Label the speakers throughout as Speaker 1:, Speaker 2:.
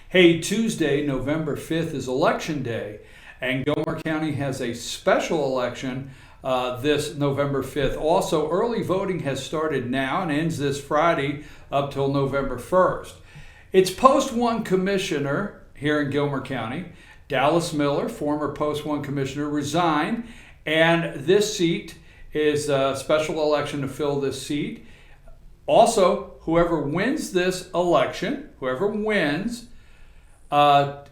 Speaker 1: Hey, Tuesday, November 5th is Election Day, and Gilmer County has a special election this November 5th. Also, early voting has started now and ends this Friday up till November 1st. It's Post 1 Commissioner here in Gilmer County. Dallas Miller, former Post 1 Commissioner, resigned, and this seat is a special election to fill this seat. Also, whoever wins this election,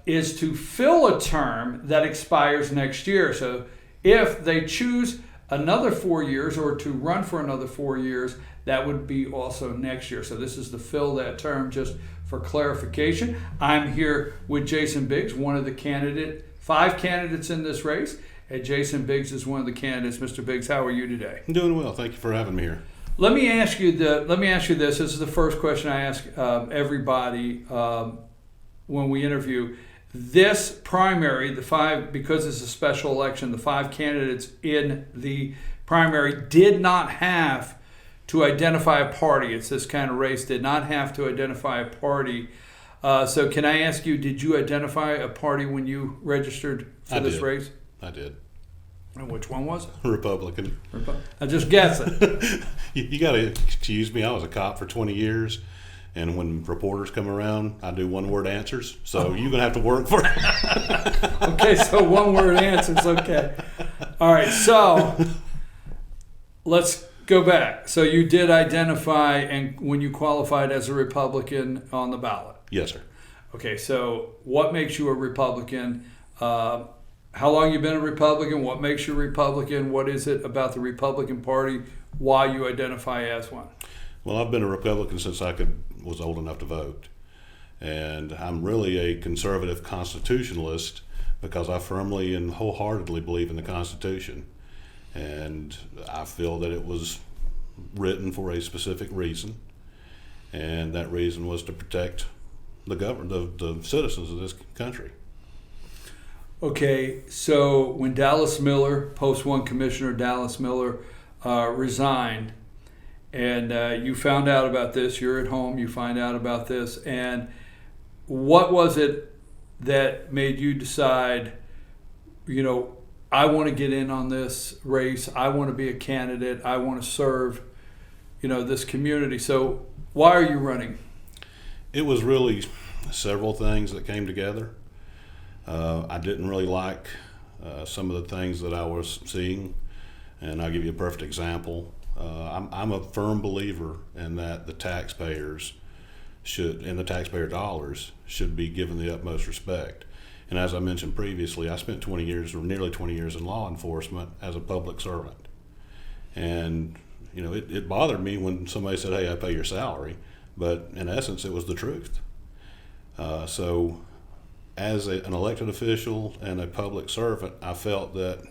Speaker 1: is to fill a term that expires next year. So if they choose another 4 years or to run for another 4 years, that would be also next year. So this is to fill that term, just for clarification. I'm here with Jason Biggs, one of the 5 candidates in this race. And Jason Biggs is one of the candidates. Mr. Biggs, how are you today?
Speaker 2: I'm doing well. Thank you for having me here.
Speaker 1: Let me ask you this. This is the first question I ask everybody when we interview. This primary, because it's a special election, the 5 candidates in the primary did not have to identify a party. It's this kind of race, did not have to identify a party. So can I ask you, did you identify a party when you registered for this race?
Speaker 2: I did.
Speaker 1: And which one was it?
Speaker 2: Republican.
Speaker 1: I just guess it.
Speaker 2: You got to excuse me. I was a cop for 20 years. And when reporters come around, I do one-word answers. So you're going to have to work for it.
Speaker 1: Okay, so one-word answers. Okay. All right, so let's go back. So you did identify and when you qualified as a Republican on the ballot?
Speaker 2: Yes, sir.
Speaker 1: Okay, so what makes you a Republican? How long you been a Republican? What makes you a Republican? What is it about the Republican Party? Why you identify as one?
Speaker 2: Well, I've been a Republican since I was old enough to vote. And I'm really a conservative constitutionalist because I firmly and wholeheartedly believe in the Constitution. And I feel that it was written for a specific reason. And that reason was to protect the citizens of this country.
Speaker 1: Okay, so when Dallas Miller, Post 1 Commissioner Dallas Miller, resigned, and you found out about this, you're at home, you find out about this, and what was it that made you decide, I want to get in on this race, I want to be a candidate, I want to serve, this community. So why are you running?
Speaker 2: It was really several things that came together. I didn't really like some of the things that I was seeing, and I'll give you a perfect example. I'm a firm believer in that the taxpayers and the taxpayer dollars should be given the utmost respect. And as I mentioned previously, I spent 20 years or nearly 20 years in law enforcement as a public servant. And, it bothered me when somebody said, hey, I pay your salary. But in essence, it was the truth. So as an elected official and a public servant, I felt that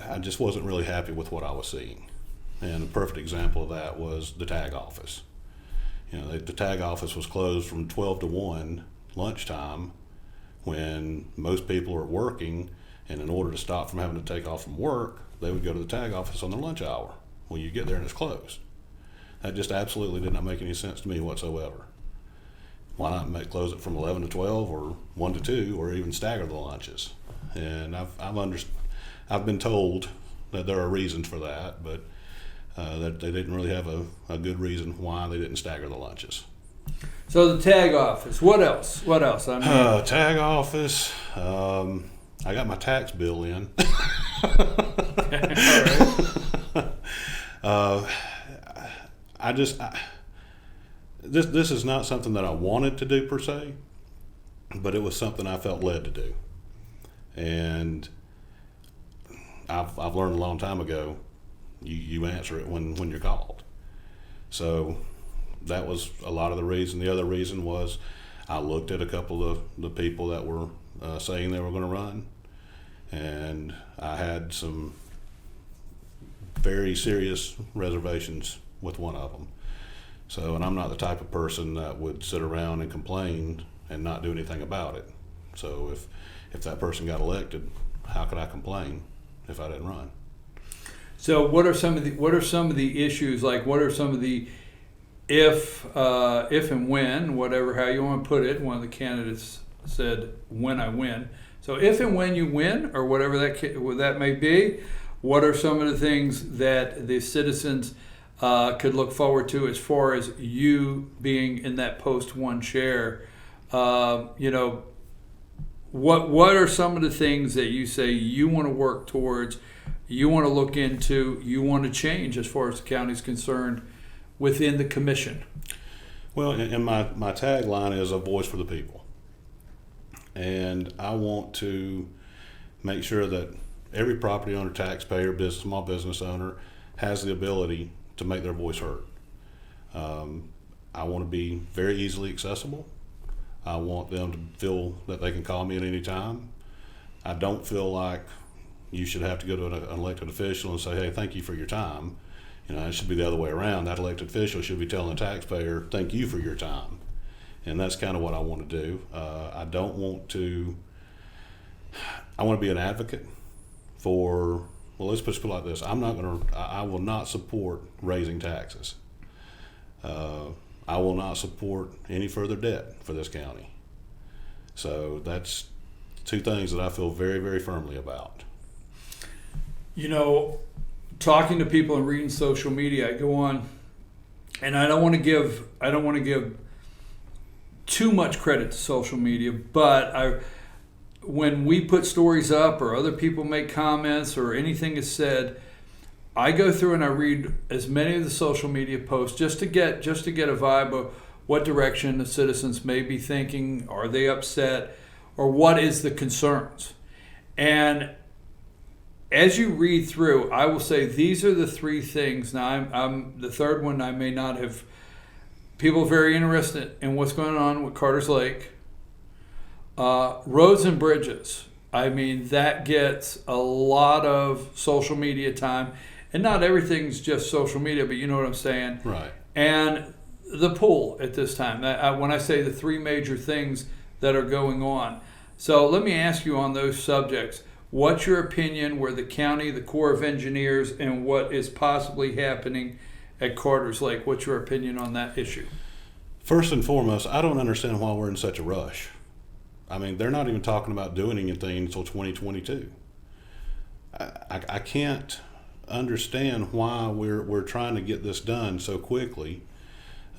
Speaker 2: I just wasn't really happy with what I was seeing. And a perfect example of that was the tag office. The tag office was closed from 12 to 1 lunchtime when most people are working, and in order to stop from having to take off from work, they would go to the tag office on their lunch hour. Well, you get there and it's closed. That just absolutely did not make any sense to me whatsoever. Why not close it from 11 to 12 or 1 to 2 or even stagger the lunches? And I've been told that there are reasons for that, but that they didn't really have a good reason why they didn't stagger the lunches.
Speaker 1: So the tag office, what else?
Speaker 2: Tag office, I got my tax bill in.
Speaker 1: Okay, all right.
Speaker 2: This is not something that I wanted to do per se, but it was something I felt led to do. And I've learned a long time ago, you answer it when you're called. So that was a lot of the reason. The other reason was I looked at a couple of the people that were saying they were going to run, and I had some very serious reservations with one of them. So, and I'm not the type of person that would sit around and complain and not do anything about it. So if that person got elected, how could I complain if I didn't run?
Speaker 1: So what are some of the issues, like what are some of the if and when, whatever, how you want to put it, one of the candidates said, when I win. So if and when you win, or whatever that may be, what are some of the things that the citizens could look forward to as far as you being in that post one chair? What are some of the things that you say you want to work towards, you want to look into, you want to change as far as the county's concerned within the commission?
Speaker 2: Well, and my tagline is a voice for the people. And I want to make sure that every property owner, taxpayer, small business owner has the ability to make their voice heard. I want to be very easily accessible. I want them to feel that they can call me at any time. I don't feel like you should have to go to an elected official and say, hey, thank you for your time. It should be the other way around. That elected official should be telling the taxpayer, thank you for your time. And that's kind of what I want to do. I want to be an advocate for, well, let's put it like this. I will not support raising taxes. I will not support any further debt for this county. So that's two things that I feel very, very firmly about.
Speaker 1: Talking to people and reading social media, I go on, and I don't want to give too much credit to social media, but when we put stories up or other people make comments or anything is said, I go through and I read as many of the social media posts just to get a vibe of what direction the citizens may be thinking. Are they upset, or what is the concerns? And as you read through, I will say these are the three things. Now, I'm the third one. I may not have. People are very interested in what's going on with Carter's Lake. Roads and bridges. I mean, that gets a lot of social media time. And not everything's just social media, but you know what I'm saying.
Speaker 2: Right.
Speaker 1: And the pool at this time. When I say the three major things that are going on. So let me ask you on those subjects. What's your opinion where the county, the Corps of Engineers, and what is possibly happening at Carter's Lake? What's your opinion on that issue?
Speaker 2: First and foremost, I don't understand why we're in such a rush. I mean, they're not even talking about doing anything until 2022. I can't understand why we're trying to get this done so quickly.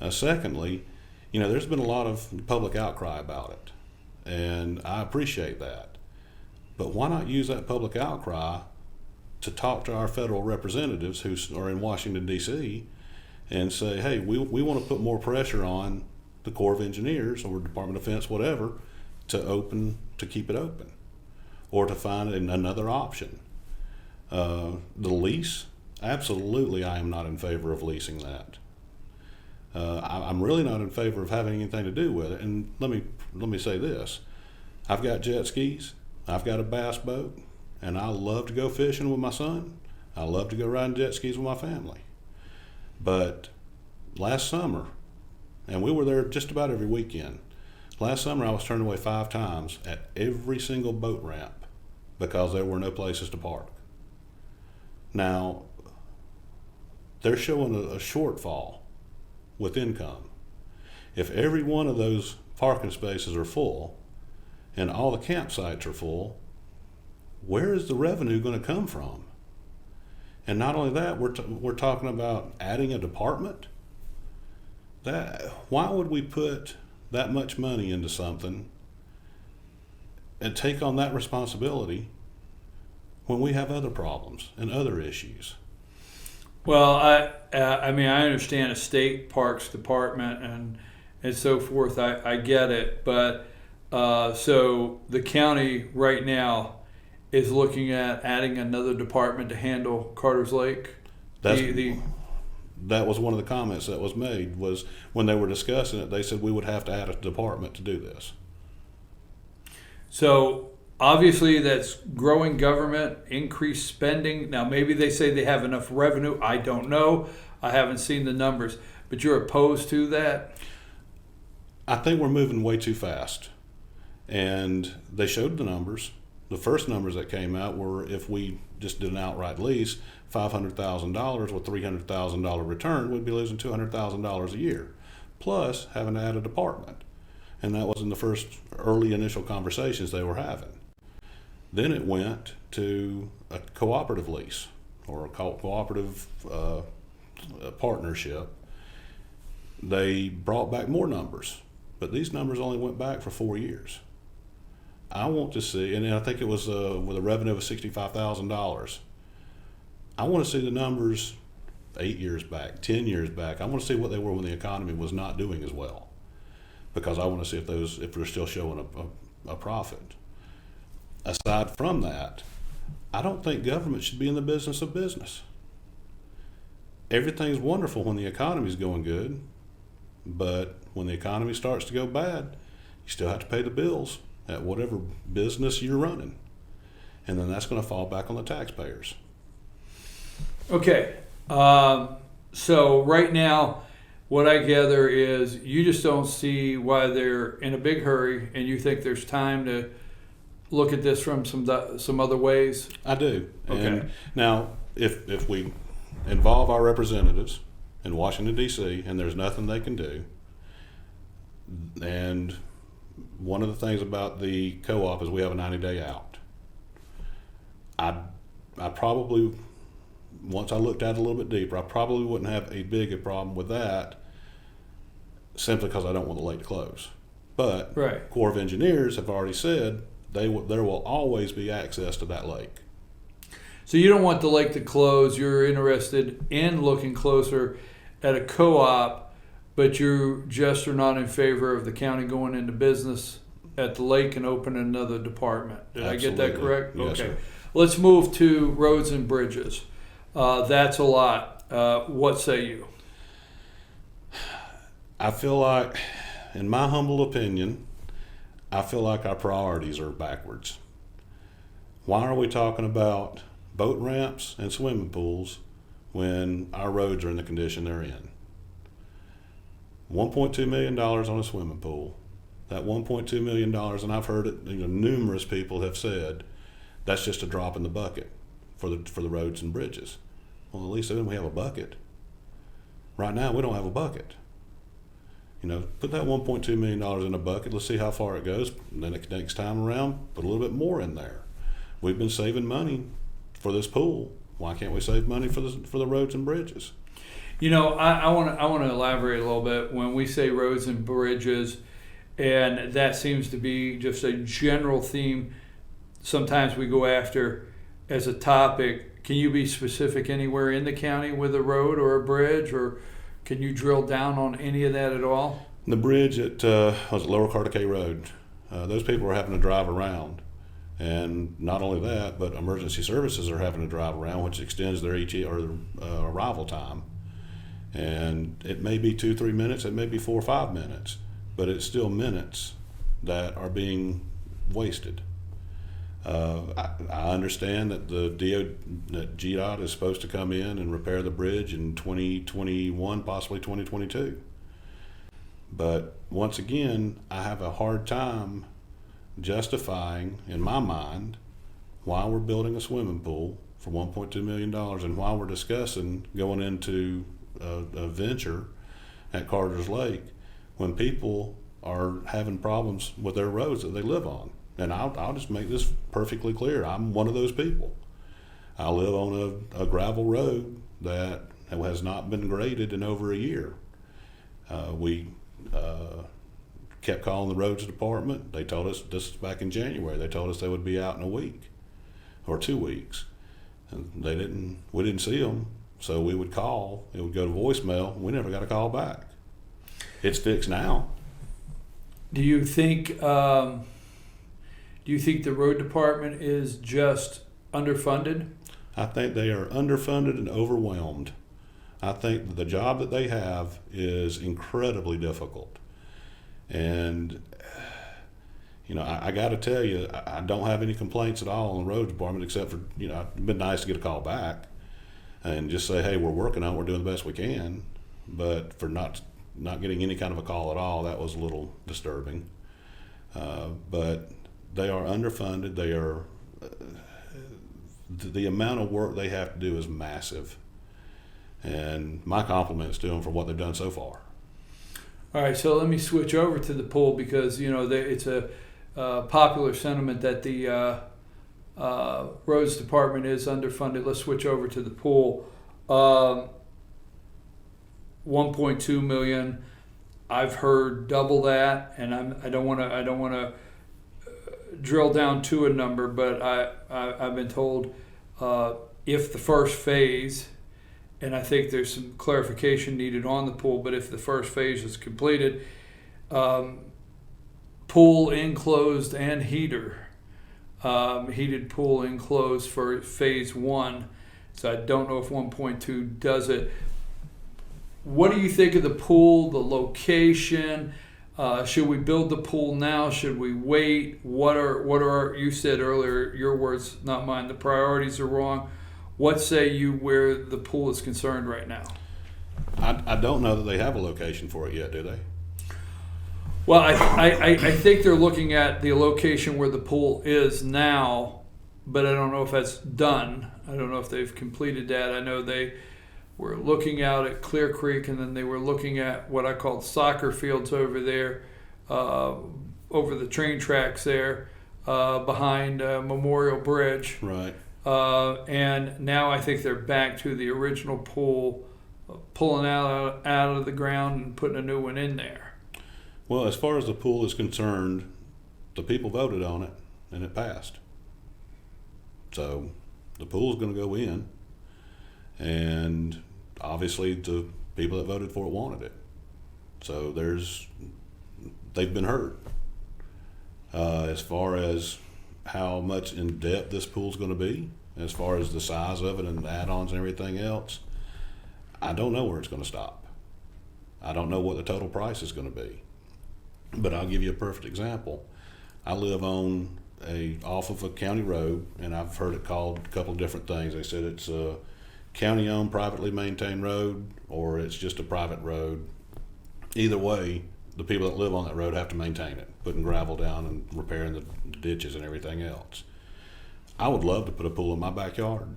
Speaker 2: Secondly, there's been a lot of public outcry about it, and I appreciate that. But why not use that public outcry to talk to our federal representatives who are in Washington, D.C., and say, hey, we want to put more pressure on the Corps of Engineers or Department of Defense, whatever, to keep it open, or to find another option. The lease, absolutely, I am not in favor of leasing that. I'm really not in favor of having anything to do with it. And let me say this: I've got jet skis, I've got a bass boat, and I love to go fishing with my son. I love to go riding jet skis with my family. But last summer, and we were there just about every weekend. Last summer, I was turned away 5 times at every single boat ramp because there were no places to park. Now, they're showing a shortfall with income. If every one of those parking spaces are full and all the campsites are full, where is the revenue going to come from? And not only that, we're talking about adding a department. Why would we put that much money into something and take on that responsibility when we have other problems and other issues?
Speaker 1: Well, I mean, I understand a state parks department and so forth. I get it, but so the county right now is looking at adding another department to handle Carter's Lake.
Speaker 2: That was one of the comments that was made, was when they were discussing it, they said we would have to add a department to do this.
Speaker 1: So obviously that's growing government, increased spending. Now maybe they say they have enough revenue. I don't know. I haven't seen the numbers. But you're opposed to that? I
Speaker 2: think we're moving way too fast. And they showed the numbers. the first numbers that came out were if we just did an outright lease, $500,000 with $300,000 return, we'd be losing $200,000 a year, plus having to add a department. And that was in the first early initial conversations they were having. Then it went to a cooperative lease or a cooperative partnership. They brought back more numbers, but these numbers only went back for 4 years. I want to see, and I think it was with a revenue of $65,000. I want to see the numbers 8 years back, 10 years back. I want to see what they were when the economy was not doing as well, because I want to see if they're still showing a profit. Aside from that, I don't think government should be in the business of business. Everything's wonderful when the economy's going good, but when the economy starts to go bad, you still have to pay the bills at whatever business you're running. And then that's going to fall back on the taxpayers.
Speaker 1: Okay. So right now, what I gather is you just don't see why they're in a big hurry, and you think there's time to look at this from some other ways?
Speaker 2: I do.
Speaker 1: Okay.
Speaker 2: And now, if we involve our representatives in Washington, D.C., and there's nothing they can do, and one of the things about the co-op is we have a 90-day out. I probably, once I looked at it a little bit deeper, I probably wouldn't have a big problem with that, simply because I don't want the lake to close. But
Speaker 1: Right.
Speaker 2: Corps of Engineers have already said there will always be access to that lake.
Speaker 1: So you don't want the lake to close. You're interested in looking closer at a co-op, but you just are not in favor of the county going into business at the lake and opening another department. Did I get that
Speaker 2: Absolutely.
Speaker 1: correct?
Speaker 2: Yes,
Speaker 1: Okay.
Speaker 2: sir.
Speaker 1: Let's move to roads and bridges. That's a lot. What say you?
Speaker 2: I feel like, in my humble opinion, I feel like our priorities are backwards. Why are we talking about boat ramps and swimming pools when our roads are in the condition they're in? $1.2 million on a swimming pool. That $1.2 million, and I've heard it, numerous people have said, that's just a drop in the bucket for the roads and bridges. Well, at least then we have a bucket. Right now, we don't have a bucket. Put that $1.2 million in a bucket. Let's see how far it goes. And then next time around, put a little bit more in there. We've been saving money for this pool. Why can't we save money for the roads and bridges?
Speaker 1: I want to elaborate a little bit. When we say roads and bridges, and that seems to be just a general theme, sometimes we go after as a topic. Can you be specific anywhere in the county with a road or a bridge, or can you drill down on any of that at all?
Speaker 2: The bridge at was Lower Cartacay Road. Those people are having to drive around, and not only that, but emergency services are having to drive around, which extends their arrival time. And it may be 2-3 minutes, it may be 4 or 5 minutes, but it's still minutes that are being wasted. I understand that that GDOT is supposed to come in and repair the bridge in 2021, possibly 2022. But once again, I have a hard time justifying, in my mind, why we're building a swimming pool for $1.2 million and why we're discussing going into a venture at Carter's Lake when people are having problems with their roads that they live on. And I'll just make this perfectly clear. I'm one of those people. I live on a gravel road that has not been graded in over a year. We kept calling the roads department. They told us, this is back in January, they told us they would be out in a week or 2 weeks. And we didn't see them. So we would call, it would go to voicemail. We never got a call back. It's fixed now.
Speaker 1: Do you think the road department is just underfunded?
Speaker 2: I think they are underfunded and overwhelmed. I think that the job that they have is incredibly difficult. And, I got to tell you, I don't have any complaints at all on the road department except for, it'd been nice to get a call back and just say, hey, we're working on it, we're doing the best we can. But for not getting any kind of a call at all, that was a little disturbing. But they are underfunded. They are the amount of work they have to do is massive. And my compliments to them for what they've done so far.
Speaker 1: All right, so let me switch over to the pool because it's a popular sentiment that the roads department is underfunded. Let's switch over to the pool. 1.2 million. I've heard double that, and I don't want to drill down to a number, but I've been told if the first phase, and I think there's some clarification needed on the pool, but if the first phase is completed, pool enclosed and heater, heated pool enclosed for phase 1. So I don't know if 1.2 does it. What do you think of the pool, the location? Should we build the pool now? Should we wait? What are you said earlier, your words, not mine, the priorities are wrong. What say you where the pool is concerned right now?
Speaker 2: I don't know that they have a location for it yet, do they?
Speaker 1: Well, I think they're looking at the location where the pool is now, but I don't know if that's done. I don't know if they've completed that. I know they were looking out at Clear Creek, and then they were looking at what I call soccer fields over there, over the train tracks there, behind Memorial Bridge.
Speaker 2: Right.
Speaker 1: And now I think they're back to the original pool, pulling out of the ground and putting a new one in there.
Speaker 2: Well, as far as the pool is concerned, the people voted on it, and it passed. So the pool's going to go in, and obviously the people that voted for it wanted it. So they've been heard. As far as how much in depth this pool's going to be, as far as the size of it and the add-ons and everything else, I don't know where it's going to stop. I don't know what the total price is going to be. But I'll give you a perfect example. I live off of a county road, and I've heard it called a couple of different things. They said it's a county-owned, privately maintained road, or it's just a private road. Either way, the people that live on that road have to maintain it, putting gravel down and repairing the ditches and everything else. I would love to put a pool in my backyard,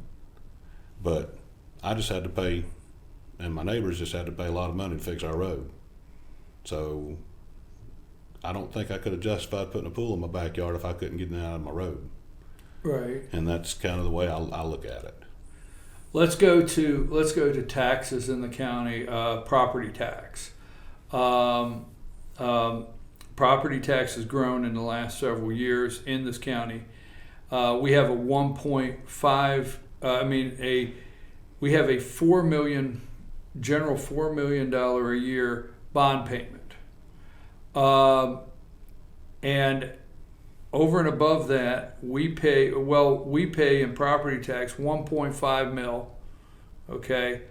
Speaker 2: but I just had to pay, and my neighbors just had to pay a lot of money to fix our road. So I don't think I could have justified putting a pool in my backyard if I couldn't get it out of my road. Right. And that's kind of the way I look at it.
Speaker 1: Let's go to taxes in the county. Property tax. Property tax has grown in the last several years in this county. We have a 1.5. We have a $4 million a year bond payment, and over and above that, we pay in property tax 1.5 mil, okay,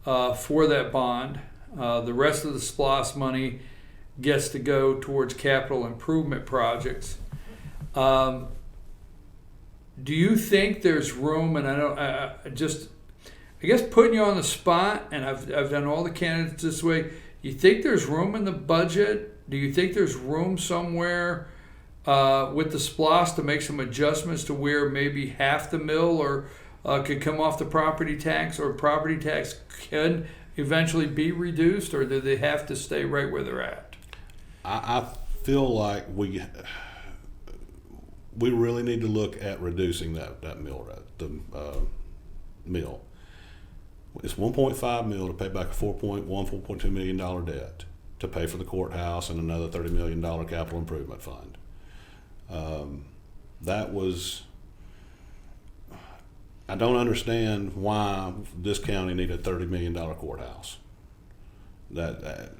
Speaker 1: for that bond. The rest of the SPLOST money gets to go towards capital improvement projects. Do you think there's room? And I guess putting you on the spot, and I've done all the candidates this way. You think there's room in the budget? Do you think there's room somewhere with the SPLOST to make some adjustments to where maybe half the mill or could come off the property tax, or property tax can eventually be reduced, or do they have to stay right where they're at?
Speaker 2: I feel like we really need to look at reducing that mill rate, the mill. It's 1.5 mil to pay back a $4.2 million debt to pay for the courthouse and another $30 million capital improvement fund. I don't understand why this county needed a $30 million courthouse. That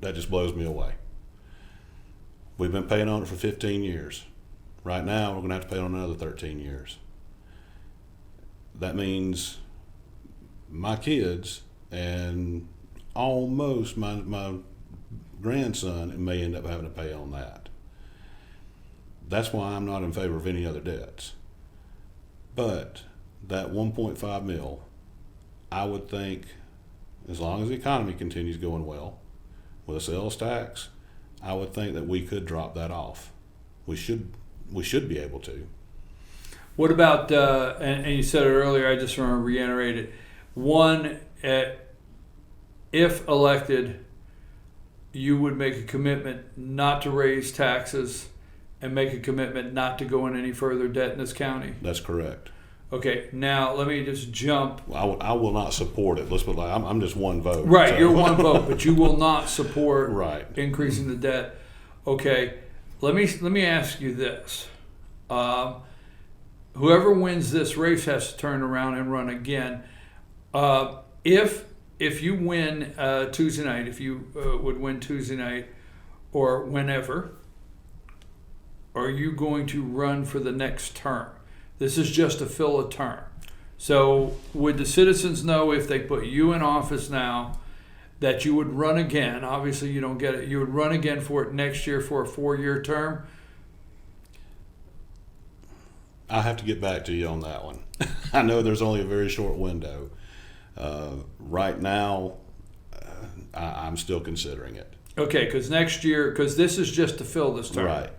Speaker 2: just blows me away. We've been paying on it for 15 years. Right now, we're going to have to pay on another 13 years. That means my kids and almost my grandson may end up having to pay on that. That's why I'm not in favor of any other debts. But that 1.5 mil, I would think, as long as the economy continues going well, with a sales tax, I would think that we could drop that off. We should be able to.
Speaker 1: What about, and you said it earlier, I just want to reiterate it. One, if elected, you would make a commitment not to raise taxes and make a commitment not to go in any further debt in this county.
Speaker 2: That's correct.
Speaker 1: Okay, now let me just jump.
Speaker 2: I will not support it. Let's put it like I'm just one vote.
Speaker 1: Right,
Speaker 2: so.
Speaker 1: you're one vote, but you will not support
Speaker 2: Right.
Speaker 1: increasing the debt. Okay, let me ask you this. Whoever wins this race has to turn around and run again. If you win Tuesday night, if you would win Tuesday night or whenever, are you going to run for the next term? This is just to fill a term. So would the citizens know if they put you in office now that you would run again? Obviously you don't get it. You would run again for it next year for a 4-year term?
Speaker 2: I have to get back to you on that one. I know there's only a very short window. Right now, I'm still considering it.
Speaker 1: Okay, because next year, because this is just to fill this term.
Speaker 2: Right.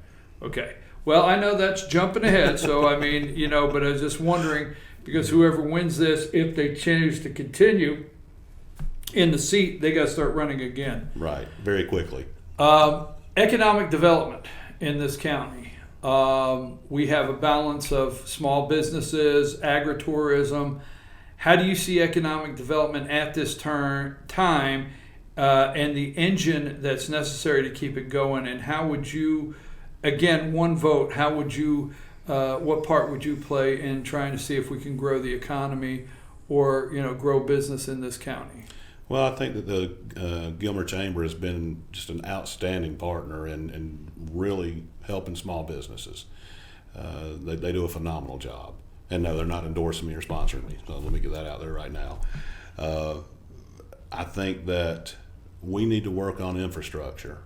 Speaker 1: Okay. Well, I know that's jumping ahead, so I mean, but I was just wondering, because whoever wins this, if they choose to continue in the seat, they got to start running again.
Speaker 2: Right. Very quickly.
Speaker 1: Economic development in this county. We have a balance of small businesses, agritourism. How do you see economic development at this time and the engine that's necessary to keep it going? And how would you, again, one vote, how would you, what part would you play in trying to see if we can grow the economy or, grow business in this county?
Speaker 2: Well, I think that the Gilmer Chamber has been just an outstanding partner in really helping small businesses. They do a phenomenal job. And no, they're not endorsing me or sponsoring me. So let me get that out there right now. I think that we need to work on infrastructure,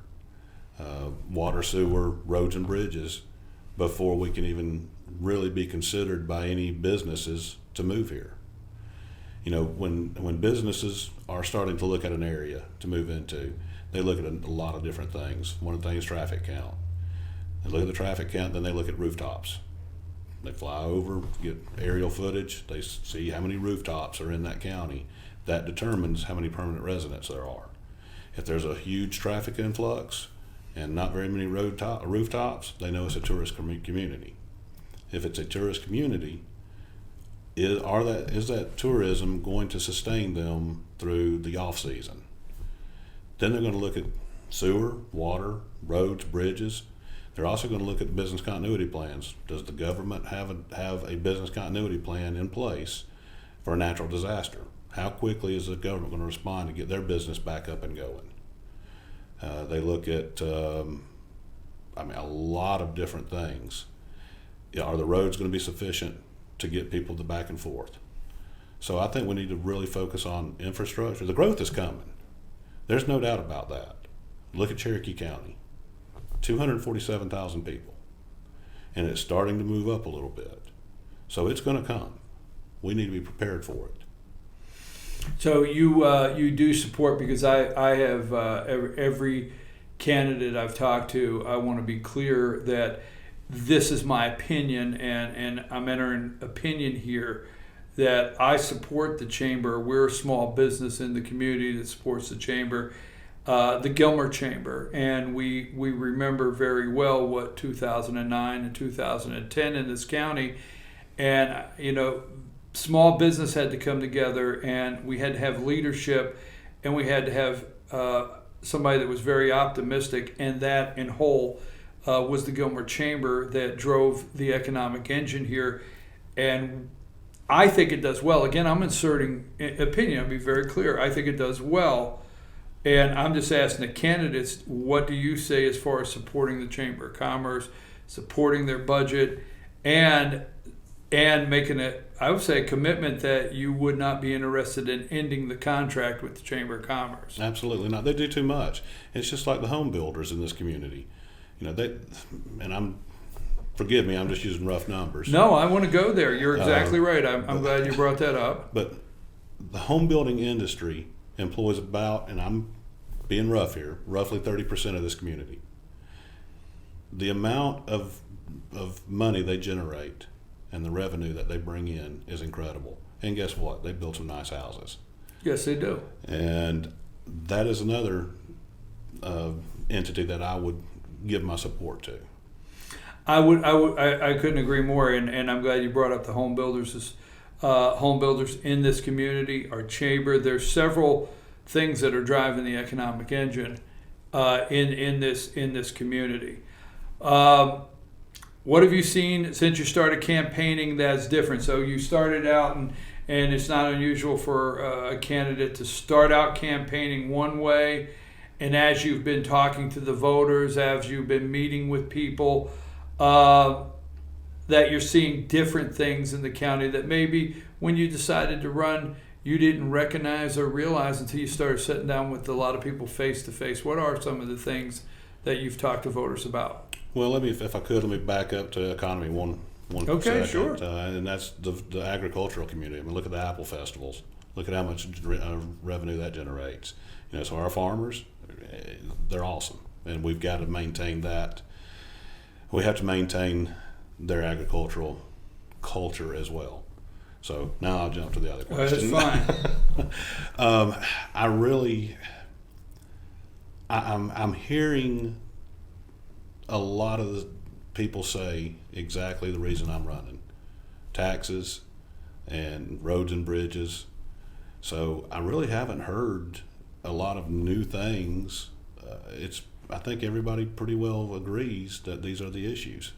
Speaker 2: water, sewer, roads, and bridges before we can even really be considered by any businesses to move here. When businesses are starting to look at an area to move into, they look at a lot of different things. One of the things is traffic count. They look at the traffic count, then they look at rooftops. They fly over, get aerial footage, they see how many rooftops are in that county. That determines how many permanent residents there are. If there's a huge traffic influx and not very many rooftops, they know it's a tourist community. If it's a tourist community, is that tourism going to sustain them through the off season? Then they're going to look at sewer, water, roads, bridges. They're also going to look at business continuity plans. Does the government have a business continuity plan in place for a natural disaster? How quickly is the government going to respond to get their business back up and going? They look at a lot of different things. Are the roads going to be sufficient to get people to back and forth? So I think we need to really focus on infrastructure. The growth is coming. There's no doubt about that. Look at Cherokee County. 247,000 people, and it's starting to move up a little bit. So it's going to come. We need to be prepared for it.
Speaker 1: So you do support, because I have every candidate I've talked to, I want to be clear that this is my opinion, and I'm entering opinion here, that I support the chamber. We're a small business in the community that supports the chamber. The Gilmer Chamber, and we remember very well what 2009 and 2010 in this county, and small business had to come together, and we had to have leadership, and we had to have somebody that was very optimistic, and that in whole was the Gilmer Chamber that drove the economic engine here, and I think it does well. Again, I'm inserting opinion. I'll be very clear. I think it does well. And I'm just asking the candidates, what do you say as far as supporting the Chamber of Commerce, supporting their budget, and making it, I would say, a commitment that you would not be interested in ending the contract with the Chamber of Commerce?
Speaker 2: Absolutely not. They do too much. It's just like the home builders in this community. Forgive me, I'm just using rough numbers.
Speaker 1: No, I want to go there. You're exactly right. I'm glad you brought that up.
Speaker 2: But the home building industry employs about, and I'm being rough here, roughly 30% of this community. The amount of money they generate and the revenue that they bring in is incredible. And guess what? They build some nice houses.
Speaker 1: Yes, they do.
Speaker 2: And that is another entity that I would give my support to.
Speaker 1: I couldn't agree more, and I'm glad you brought up the home builders. Home builders in this community, our chamber. There's several things that are driving the economic engine in this community. What have you seen since you started campaigning that's different? So you started out, and it's not unusual for a candidate to start out campaigning one way, and as you've been talking to the voters, as you've been meeting with people, that you're seeing different things in the county that maybe when you decided to run, you didn't recognize or realize until you started sitting down with a lot of people face to face. What are some of the things that you've talked to voters about?
Speaker 2: Well, if I could, let me back up to economy one
Speaker 1: Okay,
Speaker 2: second.
Speaker 1: sure.
Speaker 2: And that's the agricultural community. I mean, look at the apple festivals. Look at how much revenue that generates. So our farmers, they're awesome, and we've got to maintain that. We have to maintain their agricultural culture as well. So now I'll jump to the other question.
Speaker 1: That's fine.
Speaker 2: I'm hearing a lot of the people say exactly the reason I'm running: taxes and roads and bridges. So I really haven't heard a lot of new things. I think everybody pretty well agrees that these are the issues.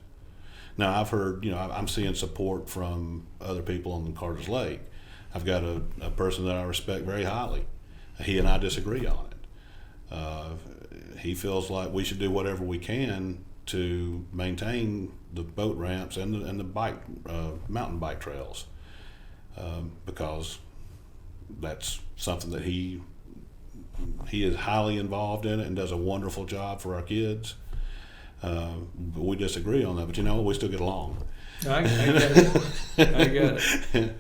Speaker 2: Now I've heard, I'm seeing support from other people on Carter's Lake. I've got a person that I respect very highly. He and I disagree on it. He feels like we should do whatever we can to maintain the boat ramps and the bike mountain bike trails, because that's something that he is highly involved in it and does a wonderful job for our kids. But we disagree on that, but we still get along.
Speaker 1: I get it.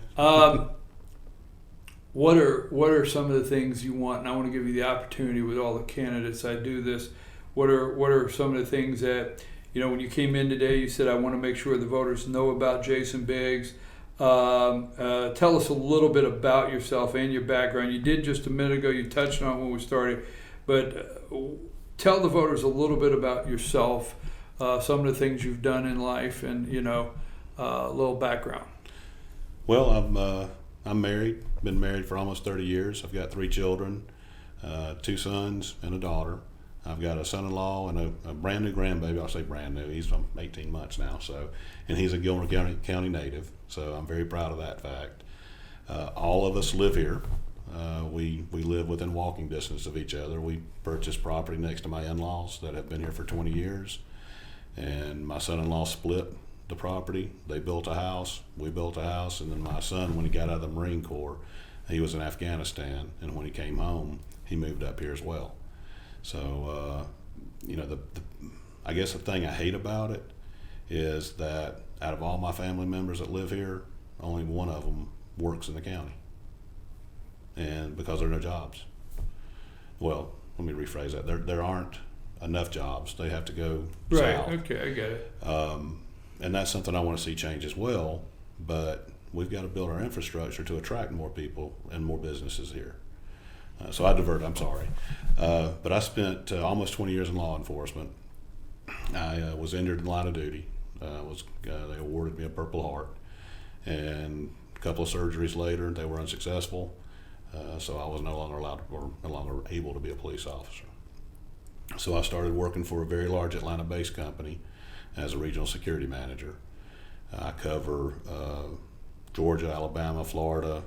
Speaker 1: What are some of the things you want? And I want to give you the opportunity with all the candidates. I do this. What are some of the things that, when you came in today, you said, I want to make sure the voters know about Jason Biggs. Tell us a little bit about yourself and your background. You did just a minute ago. You touched on it when we started, but tell the voters a little bit about yourself, some of the things you've done in life, and a little background.
Speaker 2: Well, I'm married. Been married for almost 30 years. I've got 3 children, 2 sons and a daughter. I've got a son-in-law and a brand new grandbaby. I'll say brand new. He's 18 months now. And he's a Gilmer County native. So I'm very proud of that fact. All of us live here. We live within walking distance of each other. We purchased property next to my in-laws that have been here for 20 years. And my son-in-law split the property. They built a house. We built a house. And then my son, when he got out of the Marine Corps, he was in Afghanistan. And when he came home, he moved up here as well. So, I guess the thing I hate about it is that out of all my family members that live here, only one of them works in the county, and because there are no jobs. Well, let me rephrase that. There aren't enough jobs. They have to go south.
Speaker 1: Right. Okay, I get it.
Speaker 2: And that's something I want to see change as well. But we've got to build our infrastructure to attract more people and more businesses here. So I divert. I'm sorry. But I spent almost 20 years in law enforcement. I was injured in the line of duty. They awarded me a Purple Heart, and a couple of surgeries later, they were unsuccessful. So I was no longer allowed or no longer able to be a police officer. So I started working for a very large Atlanta-based company as a regional security manager. I cover Georgia, Alabama, Florida,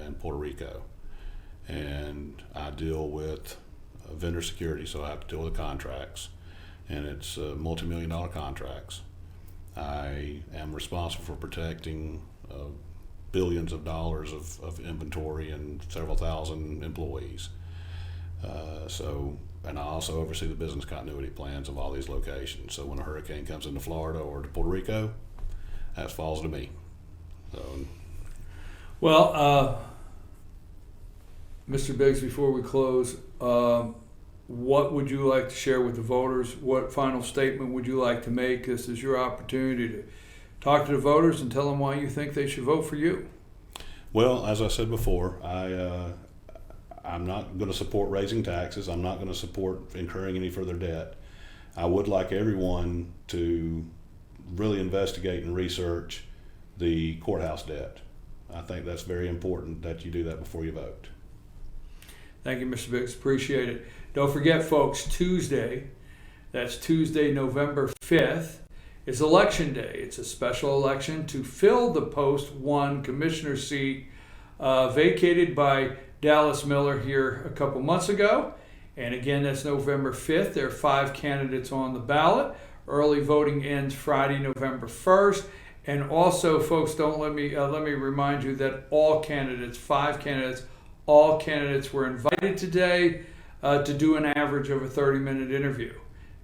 Speaker 2: and Puerto Rico. And I deal with vendor security, so I have to deal with contracts, and it's multi-million-dollar contracts. I am responsible for protecting billions of dollars of inventory and several thousand employees. And I also oversee the business continuity plans of all these locations. So when a hurricane comes into Florida or to Puerto Rico, that falls to me.
Speaker 1: Well, Mr. Biggs, before we close, what would you like to share with the voters? What final statement would you like to make? This is your opportunity Talk to the voters and tell them why you think they should vote for you.
Speaker 2: Well, as I said before, I'm not going to support raising taxes. I'm not going to support incurring any further debt. I would like everyone to really investigate and research the courthouse debt. I think that's very important that you do that before you vote.
Speaker 1: Thank you, Mr. Biggs. Appreciate it. Don't forget, folks, Tuesday, that's Tuesday, November 5th, is Election Day. It's a special election to fill the Post 1 commissioner seat vacated by Dallas Miller here a couple months ago. And again, that's November 5th. There are 5 candidates on the ballot. Early voting ends Friday, November 1st. And also, folks, let me remind you that all candidates, 5 candidates, all candidates were invited today to do an average of a 30-minute interview.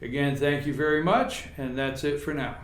Speaker 1: Again, thank you very much, and that's it for now.